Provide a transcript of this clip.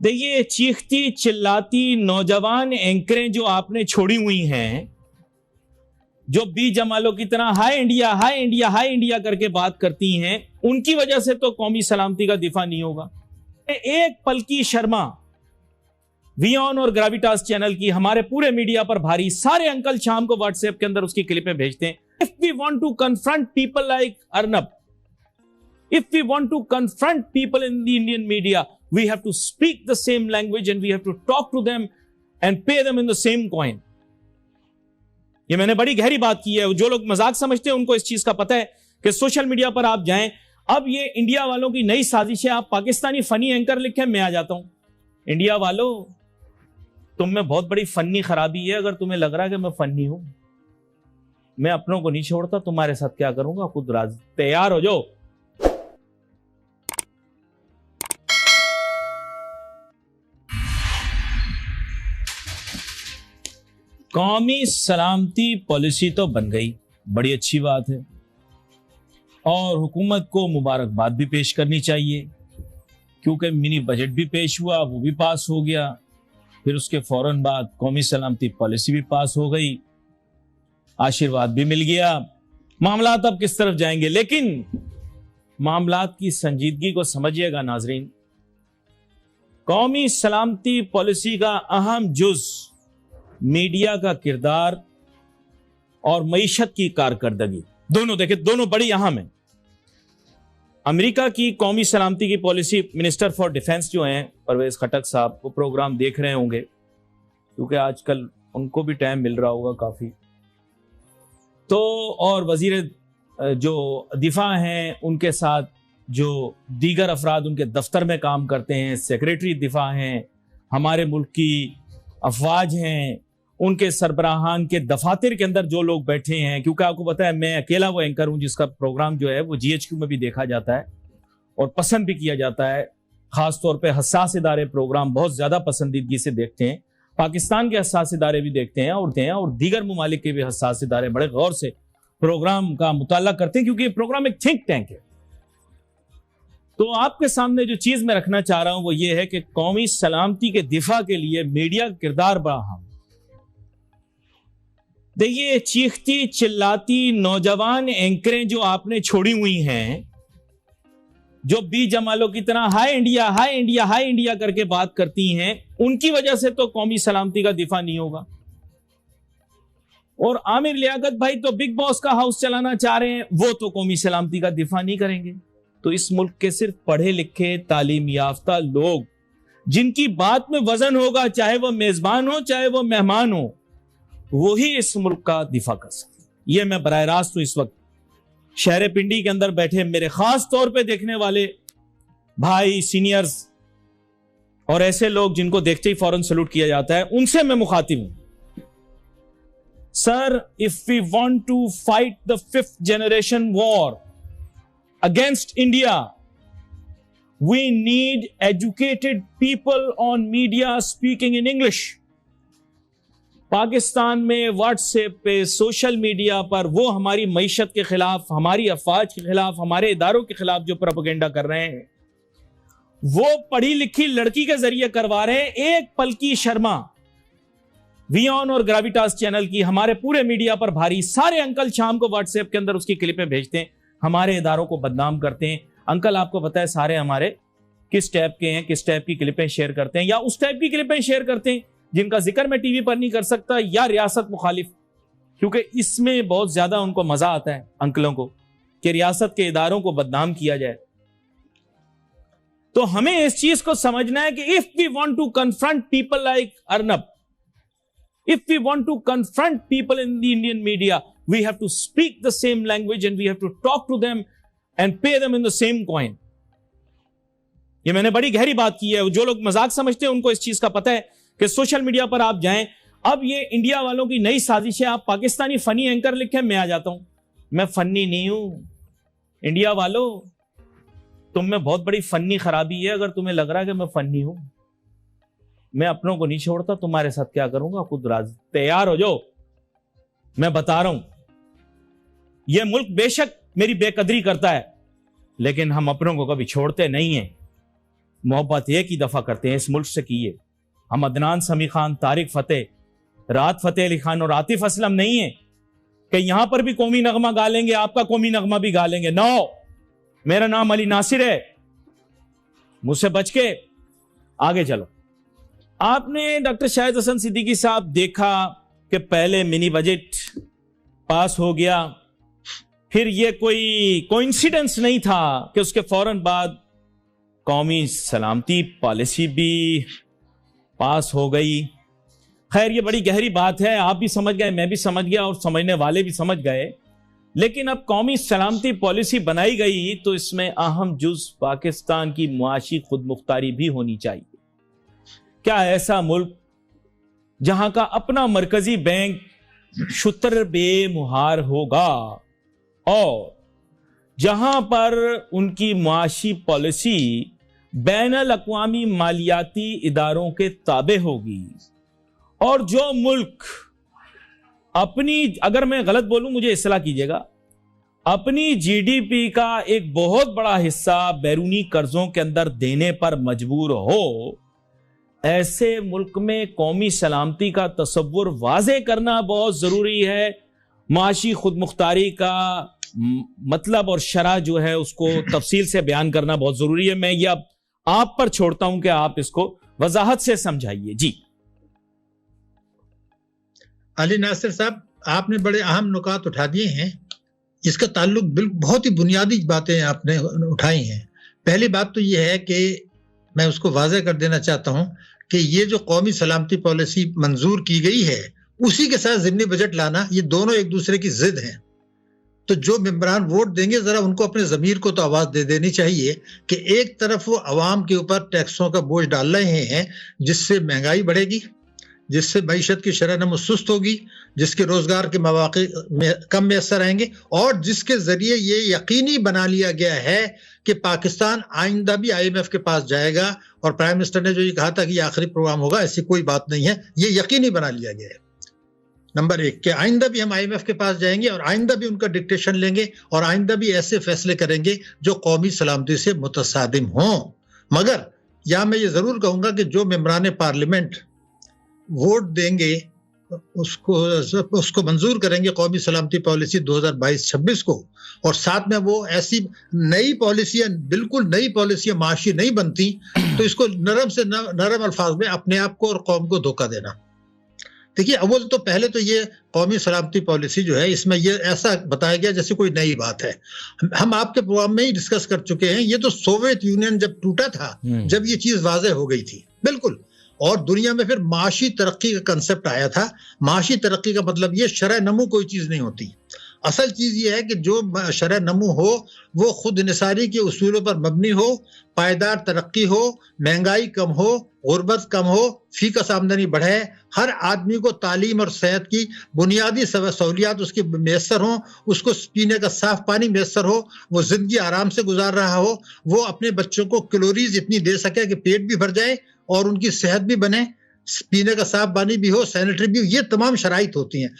देखिए, चीखती चिल्लाती नौजवान एंकरें जो आपने छोड़ी हुई हैं, जो बी जमालों की तरह hi India hi India hi India करके बात करती हैं, उनकी वजह से तो कौमी सलामती का दिफा नहीं होगा। एक पलकी शर्मा वियॉन और ग्रेविटास चैनल की हमारे पूरे मीडिया पर भारी, सारे अंकल शाम को व्हाट्सएप के अंदर उसकी क्लिपें भेजते हैं। If we want to confront people like Arnab, if we want to confront people in the Indian media, we have to speak the same language and we have to talk to them and pay them in the same coin. ये मैंने बड़ी गहरी बात की है। जो लोग मजाक समझते हैं उनको इस चीज का पता है कि सोशल मीडिया पर आप जाएं, अब ये इंडिया वालों की नई साजिश है। आप पाकिस्तानी फनी एंकर लिखें, मैं आ जाता हूं। इंडिया वालों, तुम में बहुत बड़ी फनी खराबी है। अगर तुम्हें लग रहा है कि मैं फनी हूं, मैं अपनों को नहीं छोड़ता, तुम्हारे साथ क्या करूंगा खुद राज। तैयार हो जाओ। कौमी सलामती पॉलिसी तो बन गई, बड़ी अच्छी बात है, और हुकूमत को मुबारकबाद भी पेश करनी चाहिए, क्योंकि मिनी बजट भी पेश हुआ, वो भी पास हो गया। फिर उसके फौरन बाद कौमी सलामती पॉलिसी भी पास हो गई, आशीर्वाद भी मिल गया। मामलात अब किस तरफ जाएंगे? लेकिन मामलात की संजीदगी को समझिएगा नाजरीन। कौमी सलामती पॉलिसी का अहम जुज मीडिया का किरदार और मईशत की कारकर्दगी, दोनों देखे, दोनों बड़ी अहम है। अमेरिका की कौमी सलामती की पॉलिसी, मिनिस्टर फॉर डिफेंस जो हैं परवेज खटक साहब, वो प्रोग्राम देख रहे होंगे, क्योंकि आजकल उनको भी टाइम मिल रहा होगा काफी। तो और वजीर जो दिफा हैं, उनके साथ जो दीगर अफराद उनके दफ्तर में काम करते हैं, सेक्रेटरी दिफा हैं, हमारे मुल्क की अफवाज हैं, उनके सरबराहान के दफातर के अंदर जो लोग बैठे हैं, क्योंकि आपको पता है मैं अकेला वो एंकर हूं जिसका प्रोग्राम जो है वो जीएचक्यू में भी देखा जाता है और पसंद भी किया जाता है। खास तौर पे हसास इदारे प्रोग्राम बहुत ज्यादा पसंदीदगी से देखते हैं। पाकिस्तान के हसास इदारे भी देखते हैं और दीगर ममालिक के भी हसास इदारे बड़े गौर से प्रोग्राम का मुताला करते हैं, क्योंकि ये प्रोग्राम एक थिंक टैंक है। तो आपके सामने जो चीज मैं रखना चाह रहा हूं वो ये है कि कौमी सलामती के दिफा के लिए मीडिया का किरदार बड़ा अहम। देखिए, चीखती चिल्लाती नौजवान एंकरें जो आपने छोड़ी हुई हैं, जो बी जमालों की तरह hi India hi India hi India करके बात करती हैं, उनकी वजह से तो कौमी सलामती का दिफा नहीं होगा। और आमिर लियाकत भाई तो बिग बॉस का हाउस चलाना चाह रहे हैं, वो तो कौमी सलामती का दिफा नहीं करेंगे। तो इस मुल्क के सिर्फ पढ़े लिखे तालीम याफ्ता लोग, जिनकी बात में वजन होगा, चाहे वो मेजबान हो चाहे वो मेहमान हो, वही इस मुल्क का दिफा कर सकते। ये मैं बराह रास्त हूं इस वक्त शहर पिंडी के अंदर बैठे मेरे खास तौर पे देखने वाले भाई, सीनियर्स और ऐसे लोग जिनको देखते ही फौरन सलूट किया जाता है, उनसे मैं मुखातिब हूं। Sir, if we want to fight the 5th generation war against India, we need educated people on media speaking in English. Pakistan में व्हाट्सएप पे, सोशल मीडिया पर वो हमारी मईशत के खिलाफ, हमारी अफवाज के खिलाफ, हमारे इदारों के खिलाफ जो प्रोपेगेंडा कर रहे हैं, वो पढ़ी लिखी लड़की के जरिए करवा रहे हैं। एक पलकी शर्मा वियॉन और ग्रेविटास चैनल की हमारे पूरे मीडिया पर भारी, सारे अंकल शाम को व्हाट्सएप के अंदर उसकी क्लिपें भेजते हैं, हमारे इदारों को बदनाम करते हैं। अंकल, आपको पता है सारे हमारे किस टाइप के हैं, किस टाइप की क्लिपें शेयर करते हैं, या उस टाइप की क्लिपें शेयर करते हैं जिनका जिक्र मैं टीवी पर नहीं कर सकता, या रियासत मुखालिफ, क्योंकि इसमें बहुत ज्यादा उनको मजा आता है अंकलों को कि रियासत के इदारों को बदनाम किया जाए। तो हमें इस चीज को समझना है कि if we want to confront people like Arnab, if we want to confront people in the Indian media, we have to speak the same language and we have to talk to them and pay them in the same coin. ये मैंने बड़ी गहरी बात की है। जो लोग मजाक समझते हैं उनको इस चीज का पता है कि सोशल मीडिया पर आप जाएं, अब ये इंडिया वालों की नई साजिश है। आप पाकिस्तानी फनी एंकर लिखें, मैं आ जाता हूं। मैं फनी नहीं हूं। इंडिया वालों, तुम में बहुत बड़ी फनी खराबी है। अगर तुम्हें लग रहा है कि मैं फनी हूं, मैं अपनों को नहीं छोड़ता, तुम्हारे साथ क्या करूंगा खुद राज। तैयार हो जाओ, मैं बता रहा हूं। यह मुल्क बेशक मेरी बेकदरी करता है, लेकिन हम अपनों को कभी छोड़ते नहीं हैं। محبت ایک ہی دفعہ کرتے ہیں اس ملک سے کیے. ہم عدنان سمیع خان، طارق فتح، رات فتح علی خان اور عاطف اسلم نہیں ہیں کہ یہاں پر بھی قومی نغمہ گا لیں گے، آپ کا قومی نغمہ بھی گا لیں گے. نو، میرا نام علی ناصر ہے، مجھ سے بچ کے آگے چلو. آپ نے ڈاکٹر شاہد حسن صدیقی صاحب دیکھا کہ پہلے منی بجٹ پاس ہو گیا، پھر یہ کوئی کوئنسیڈنس نہیں تھا کہ اس کے فوراً بعد قومی سلامتی پالیسی بھی پاس ہو گئی. خیر یہ بڑی گہری بات ہے، آپ بھی سمجھ گئے، میں بھی سمجھ گیا اور سمجھنے والے بھی سمجھ گئے. لیکن اب قومی سلامتی پالیسی بنائی گئی تو اس میں اہم جز پاکستان کی معاشی خود مختاری بھی ہونی چاہیے. کیا ایسا ملک جہاں کا اپنا مرکزی بینک شتر بے مہار ہوگا اور جہاں پر ان کی معاشی پالیسی بین الاقوامی مالیاتی اداروں کے تابع ہوگی، اور جو ملک اپنی، اگر میں غلط بولوں مجھے اصلاح کیجیے گا، اپنی جی ڈی پی کا ایک بہت بڑا حصہ بیرونی قرضوں کے اندر دینے پر مجبور ہو، ایسے ملک میں قومی سلامتی کا تصور واضح کرنا بہت ضروری ہے. معاشی خود مختاری کا مطلب اور شرح جو ہے اس کو تفصیل سے بیان کرنا بہت ضروری ہے. میں یہ اب آپ پر چھوڑتا ہوں کہ آپ اس کو وضاحت سے سمجھائیے. جی علی ناصر صاحب، آپ نے بڑے اہم نکات اٹھا دیے ہیں. اس کا تعلق بہت ہی بنیادی باتیں آپ نے اٹھائی ہیں. پہلی بات تو یہ ہے کہ میں اس کو واضح کر دینا چاہتا ہوں کہ یہ جو قومی سلامتی پالیسی منظور کی گئی ہے اسی کے ساتھ ضمنی بجٹ لانا، یہ دونوں ایک دوسرے کی ضد ہیں. تو جو ممبران ووٹ دیں گے ذرا ان کو اپنے ضمیر کو تو آواز دے دینی چاہیے کہ ایک طرف وہ عوام کے اوپر ٹیکسوں کا بوجھ ڈال رہے ہیں جس سے مہنگائی بڑھے گی، جس سے معیشت کی شرح نمو سست ہوگی، جس کے روزگار کے مواقع کم میسر آئیں گے، اور جس کے ذریعے یہ یقینی بنا لیا گیا ہے کہ پاکستان آئندہ بھی آئی ایم ایف کے پاس جائے گا. اور پرائم منسٹر نے جو یہ کہا تھا کہ یہ آخری پروگرام ہوگا، ایسی کوئی بات نہیں ہے، یہ یقینی بنا لیا گیا ہے. نمبر ایک کہ آئندہ بھی ہم آئی ایم ایف کے پاس جائیں گے اور آئندہ بھی ان کا ڈکٹیشن لیں گے اور آئندہ بھی ایسے فیصلے کریں گے جو قومی سلامتی سے متصادم ہوں. مگر یہاں میں یہ ضرور کہوں گا کہ جو ممبران پارلیمنٹ ووٹ دیں گے اس کو منظور کریں گے قومی سلامتی پالیسی 2022-26 کو، اور ساتھ میں وہ ایسی نئی پالیسیاں، بالکل نئی پالیسیاں معاشی نہیں بنتی، تو اس کو نرم سے نرم الفاظ میں اپنے آپ کو اور قوم کو دھوکہ دینا. دیکھیے، اول تو پہلے تو یہ قومی سلامتی پالیسی جو ہے اس میں یہ ایسا بتایا گیا جیسے کوئی نئی بات ہے. ہم آپ کے پروگرام میں ہی ڈسکس کر چکے ہیں، یہ تو سوویت یونین جب ٹوٹا تھا جب یہ چیز واضح ہو گئی تھی بالکل. اور دنیا میں پھر معاشی ترقی کا کنسپٹ آیا تھا. معاشی ترقی کا مطلب یہ شرح نمو کوئی چیز نہیں ہوتی. اصل چیز یہ ہے کہ جو شرح نمو ہو وہ خود انحصاری کے اصولوں پر مبنی ہو، پائیدار ترقی ہو، مہنگائی کم ہو، غربت کم ہو، فی کس آمدنی بڑھے، ہر آدمی کو تعلیم اور صحت کی بنیادی سہولیات اس کی میسر ہوں، اس کو پینے کا صاف پانی میسر ہو، وہ زندگی آرام سے گزار رہا ہو، وہ اپنے بچوں کو کیلوریز اتنی دے سکے کہ پیٹ بھی بھر جائے اور ان کی صحت بھی بنے، پینے کا صاف پانی بھی ہو، سینیٹری بھی ہو. یہ تمام شرائط ہوتی ہیں.